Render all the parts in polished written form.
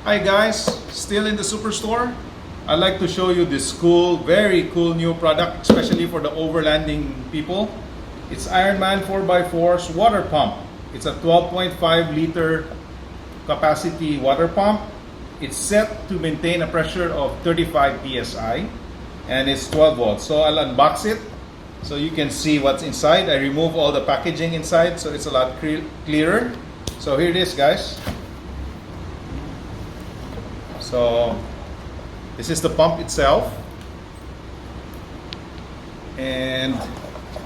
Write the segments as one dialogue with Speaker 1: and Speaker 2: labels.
Speaker 1: Hi guys, still in the superstore. I'd like to show you this cool, very cool new product, especially for the overlanding people. It's Ironman 4x4's water pump. It's a 12.5 liter capacity water pump. It's set to maintain a pressure of 35 psi and it's 12 volts. So I'll unbox it so you can see what's inside. I remove all the packaging inside so it's a lot clearer. So here it is, guys. So this is the pump itself, and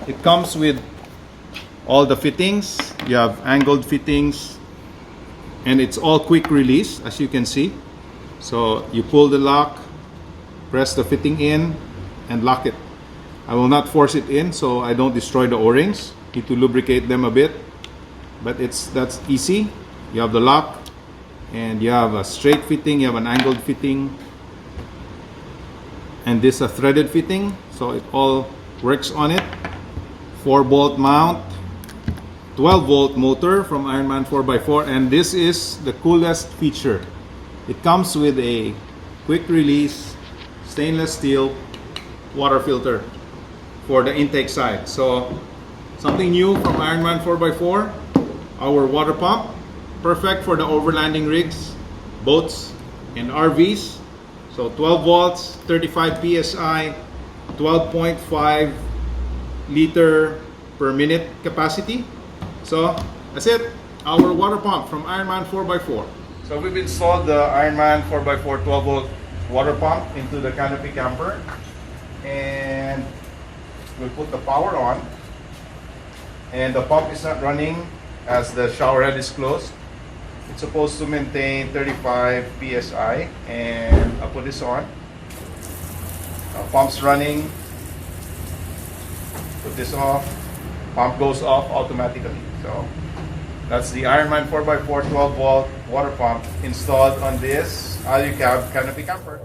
Speaker 1: it comes with all the fittings. You have angled fittings, and it's all quick release, as you can see. So you pull the lock, press the fitting in, and lock it. I will not force it in so I don't destroy the O-rings. Need to lubricate them a bit, but that's easy. You have the lock, and you have a straight fitting, you have an angled fitting, and this a threaded fitting, so it all works on it. 4-bolt mount, 12-volt motor from Ironman 4x4, and this is the coolest feature. It comes with a quick release stainless steel water filter for the intake side. So something new from Ironman 4x4, our water pump. Perfect for the overlanding rigs, boats, and RVs. So 12 volts, 35 psi, 12.5 liter per minute capacity. So that's it, our water pump from Ironman 4x4. So we've installed the Ironman 4x4 12 volt water pump into the canopy camper, and we'll put the power on, and the pump is not running as the shower head is closed. It's supposed to maintain 35 psi, and I'll put this on. Pump's running. Put this off. Pump goes off automatically. So that's the Ironman 4x4 12 volt water pump installed on this Alucab canopy camper.